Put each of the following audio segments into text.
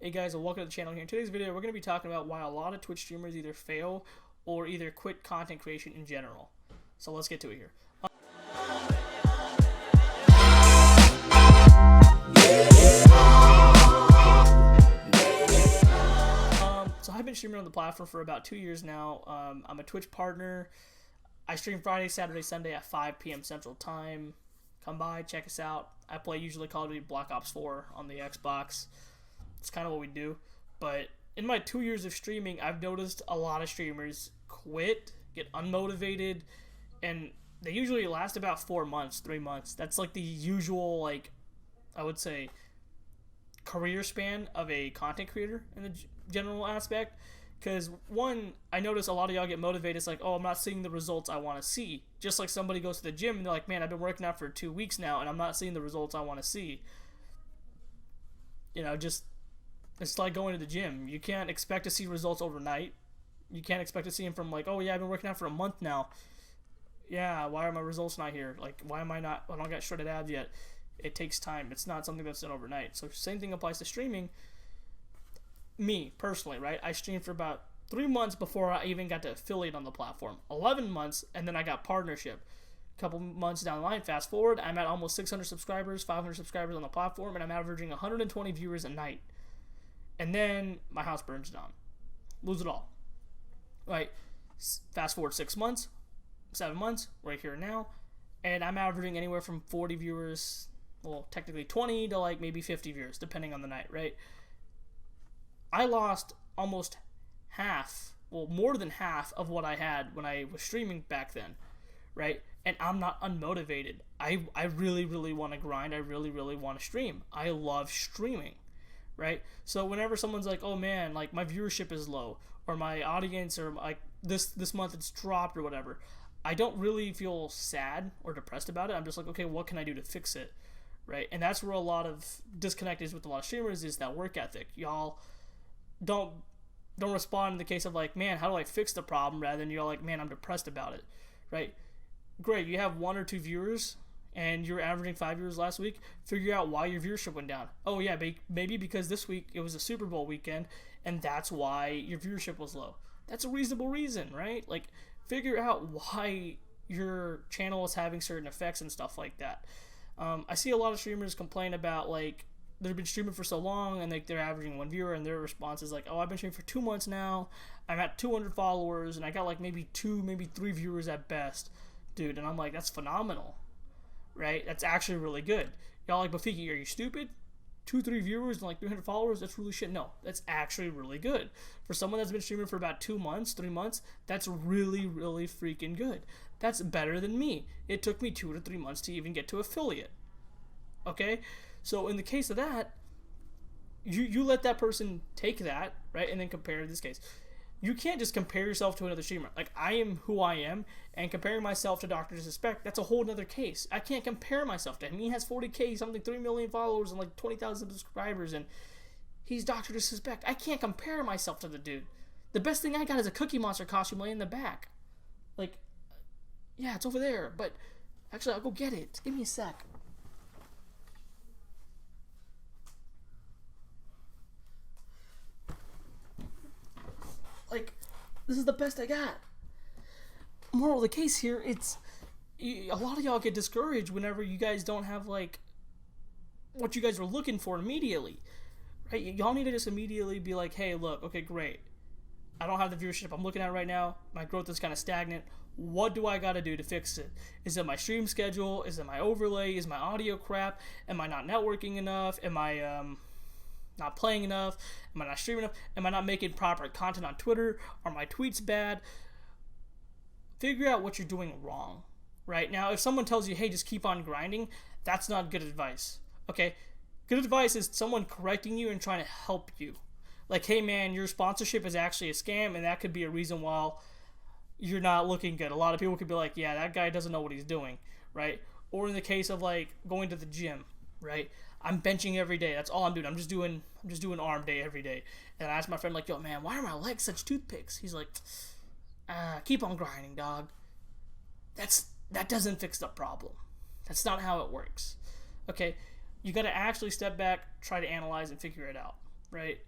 Hey guys, and welcome to the channel. Here in today's video, we're going to be talking about why a lot of Twitch streamers either fail or either quit content creation in general. So let's get to it here. So I've been streaming on the platform for about 2 years now. I'm a Twitch partner. I stream Friday, Saturday, Sunday at 5 p.m. Central Time. Come by, check us out. I play usually Call of Duty Black Ops 4 on the Xbox. It's kind of what we do. But in my 2 years of streaming, I've noticed a lot of streamers quit, get unmotivated, and they usually last about 4 months, 3 months. That's like the usual, like, I would say, career span of a content creator in the general aspect. Because, one, I notice a lot of y'all get motivated. It's like, oh, I'm not seeing the results I want to see. Just like somebody goes to the gym and they're like, man, I've been working out for 2 weeks now and I'm not seeing the results I want to see. You know, just, it's like going to the gym. You can't expect to see results overnight. You can't expect to see them from like, oh yeah, I've been working out for a month now. Yeah, why are my results not here? Like, why am I not, I don't got shredded abs yet. It takes time. It's not something that's done overnight. So same thing applies to streaming. Me, personally, right? I streamed for about 3 months before I even got to affiliate on the platform. 11 months, and then I got partnership. A couple months down the line, fast forward, I'm at almost 600 subscribers, 500 subscribers on the platform, and I'm averaging 120 viewers a night. And then my house burns down. Lose it all. Right? Fast forward 6 months, 7 months, right here and now, and I'm averaging anywhere from 40 viewers, well, technically 20 to like maybe 50 viewers, depending on the night, right? I lost almost half, well, more than half of what I had when I was streaming back then, right? And I'm not unmotivated. I really, really want to grind. I really, really want to stream. I love streaming, right? So whenever someone's like, oh man, like my viewership is low, or my audience, or like this month it's dropped or whatever, I don't really feel sad or depressed about it. I'm just like, okay, what can I do to fix it, right? And that's where a lot of disconnect is with a lot of streamers, is that work ethic. Y'all don't respond in the case of like, man, how do I fix the problem, rather than you're like, man, I'm depressed about it, right? Great, you have 1 or 2 viewers and you're averaging 5 viewers last week. Figure out why your viewership went down. Oh yeah, maybe because this week it was a Super Bowl weekend and that's why your viewership was low. That's a reasonable reason, right? Like, figure out why your channel is having certain effects and stuff like that. I see a lot of streamers complain about like, they've been streaming for so long and like they're averaging 1 viewer, and their response is like, oh, I've been streaming for 2 months now, I'm at 200 followers and I got like maybe 2, maybe 3 viewers at best. Dude, and I'm like, that's phenomenal, right? That's actually really good. Y'all like, but Fiki, are you stupid? 2, 3 viewers and like 300 followers, that's really shit. No, that's actually really good. For someone that's been streaming for about 2 months, 3 months, that's really, really freaking good. That's better than me. It took me 2 to 3 months to even get to affiliate. Okay? So in the case of that, you let that person take that, right, and then compare this case. You can't just compare yourself to another streamer. Like, I am who I am, and comparing myself to Dr. Disrespect, that's a whole nother case. I can't compare myself to him. He has 40K, something, 3 million followers and like 20,000 subscribers, and he's Dr. Disrespect. I can't compare myself to the dude. The best thing I got is a Cookie Monster costume laying in the back. Like, yeah, it's over there, but actually, I'll go get it. Give me a sec. Like, this is the best I got. Moral of the case here, it's, a lot of y'all get discouraged whenever you guys don't have like what you guys were looking for immediately, right? Y'all need to just immediately be like, hey, look, okay, great, I don't have the viewership I'm looking at right now, my growth is kind of stagnant. What do I got to do to fix it? Is it my stream schedule? Is it my overlay? Is my audio crap? Am I not networking enough? Am I not playing enough? Am I not streaming enough? Am I not making proper content on Twitter? Are my tweets bad? Figure out what you're doing wrong, right? Now, if someone tells you, hey, just keep on grinding, that's not good advice, okay? Good advice is someone correcting you and trying to help you. Like, hey, man, your sponsorship is actually a scam, and that could be a reason why you're not looking good. A lot of people could be like, yeah, that guy doesn't know what he's doing, right? Or in the case of, like, going to the gym, right? I'm benching every day. That's all I'm doing. I'm just doing arm day every day. And I asked my friend, like, yo, man, why are my legs such toothpicks? He's like, keep on grinding, dog. That doesn't fix the problem. That's not how it works. Okay? You got to actually step back, try to analyze, and figure it out. right?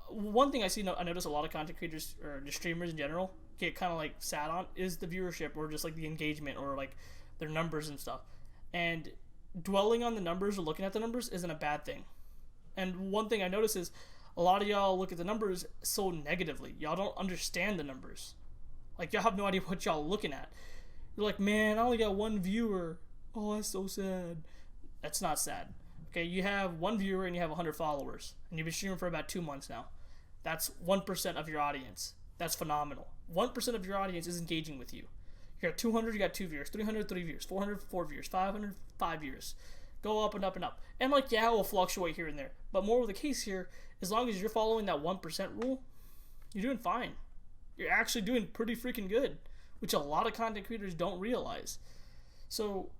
One thing I notice a lot of content creators or just streamers in general get kind of like sad on is the viewership or just like the engagement or like their numbers and stuff. And dwelling on the numbers or looking at the numbers isn't a bad thing. And one thing I notice is a lot of y'all look at the numbers so negatively. Y'all don't understand the numbers. Like, y'all have no idea what y'all looking at. You're like, man, I only got one viewer. Oh, that's so sad. That's not sad. Okay, you have one viewer and you have 100 followers. And you've been streaming for about 2 months now. That's 1% of your audience. That's phenomenal. 1% of your audience is engaging with you. You got 200, you got 2 viewers. 300, 3 viewers. 400, 4 viewers. 500, 5 viewers. Go up and up and up. And like, yeah, it will fluctuate here and there. But more of the case here, as long as you're following that 1% rule, you're doing fine. You're actually doing pretty freaking good, which a lot of content creators don't realize. So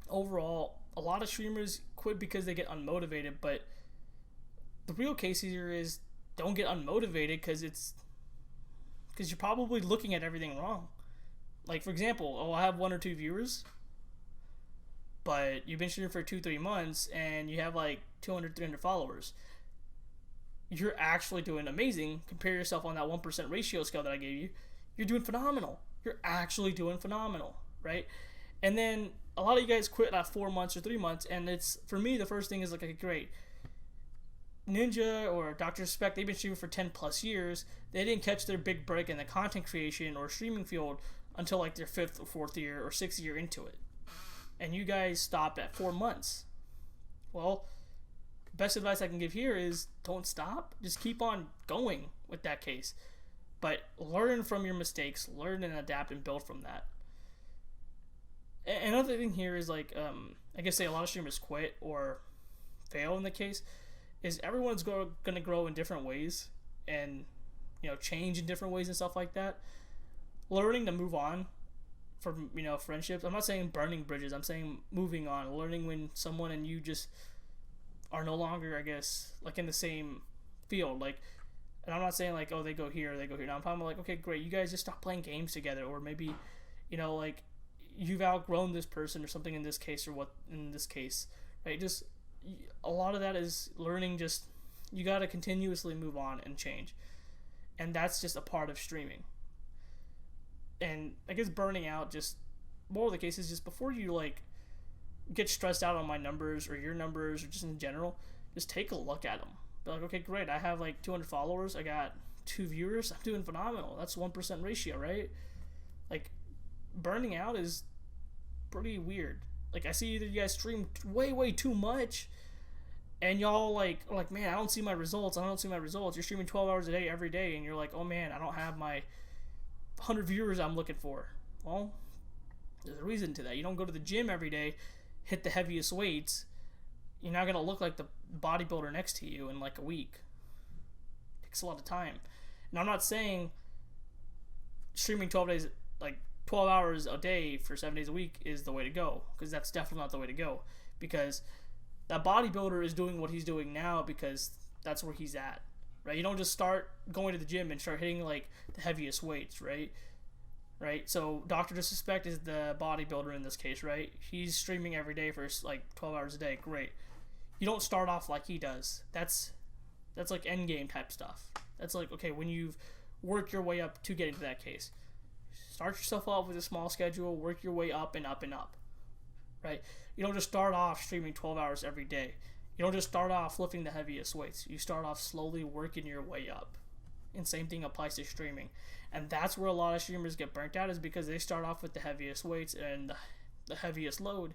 overall, a lot of streamers quit because they get unmotivated, but the real case here is don't get unmotivated because you're probably looking at everything wrong. Like, for example, I have 1 or 2 viewers, but you've been streaming for 2-3 months and you have like 200, 300 followers. You're actually doing amazing. Compare yourself on that 1% ratio scale that I gave you. You're doing phenomenal. You're actually doing phenomenal, right? And then a lot of you guys quit at 4 months or 3 months, and it's, for me, the first thing is like, okay, great. Ninja or Dr. Spec, they've been streaming for 10 plus years. They didn't catch their big break in the content creation or streaming field until like their 5th or 4th year or 6th year into it. And you guys stopped at 4 months. Well, best advice I can give here is don't stop. Just keep on going with that case. But learn from your mistakes. Learn and adapt and build from that. Another thing here is like, I guess say a lot of streamers quit or fail in the case, is everyone's going to grow in different ways and, you know, change in different ways and stuff like that. Learning to move on from, you know, friendships. I'm not saying burning bridges. I'm saying moving on. Learning when someone and you just are no longer, I guess, like in the same field. Like, and I'm not saying like, oh, they go here, they go here. No, I'm talking about like, okay, great, you guys just stop playing games together, or maybe, you know, like you've outgrown this person or something in this case, or what in this case, right? Just a lot of that is learning. Just you got to continuously move on and change, and that's just a part of streaming. And I guess burning out, just more of the cases, just before you like get stressed out on my numbers or your numbers or just in general, just take a look at them. Be like, okay, great, I have like 200 followers, I got 2 viewers, I'm doing phenomenal. That's 1% ratio, right? Like, burning out is pretty weird. Like, I see either you guys stream way too much and y'all like are like, man, I don't see my results. You're streaming 12 hours a day every day and you're like, oh man, I don't have my 100 viewers I'm looking for. Well, there's a reason to that. You don't go to the gym every day, hit the heaviest weights. You're not gonna look like the bodybuilder next to you in like a week. It takes a lot of time. And I'm not saying streaming 12 hours a day for 7 days a week is the way to go, because that's definitely not the way to go. Because that bodybuilder is doing what he's doing now because that's where he's at, right? You don't just start going to the gym and start hitting like the heaviest weights, right? So Dr. Disrespect is the bodybuilder in this case, right? He's streaming every day for like 12 hours a day. Great. You don't start off like he does. That's like end game type stuff. That's like, okay, when you've worked your way up to getting to that case, start yourself off with a small schedule, work your way up and up and up, right? You don't just start off streaming 12 hours every day. You don't just start off lifting the heaviest weights. You start off slowly working your way up. And same thing applies to streaming. And that's where a lot of streamers get burnt out, is because they start off with the heaviest weights and the heaviest load,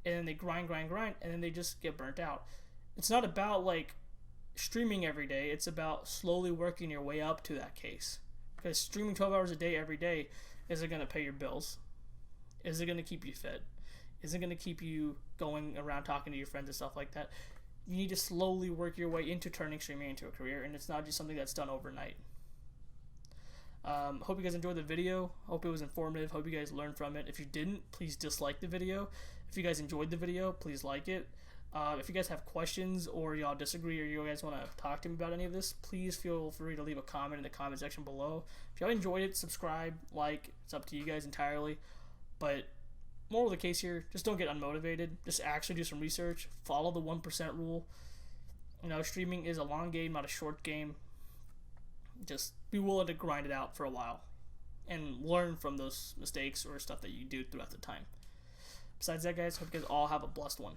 and then they grind, and then they just get burnt out. It's not about like streaming every day. It's about slowly working your way up to that case. Because streaming 12 hours a day every day isn't going to pay your bills. Is it going to keep you fed? Is it going to keep you going around talking to your friends and stuff like that? You need to slowly work your way into turning streaming into a career, and it's not just something that's done overnight. Hope you guys enjoyed the video. Hope it was informative. Hope you guys learned from it. If you didn't, please dislike the video. If you guys enjoyed the video, please like it. If you guys have questions or y'all disagree or you guys want to talk to me about any of this, please feel free to leave a comment in the comment section below. If y'all enjoyed it, subscribe, like. It's up to you guys entirely. But moral of the case here, just don't get unmotivated. Just actually do some research. Follow the 1% rule. You know, streaming is a long game, not a short game. Just be willing to grind it out for a while and learn from those mistakes or stuff that you do throughout the time. Besides that, guys, hope you guys all have a blessed one.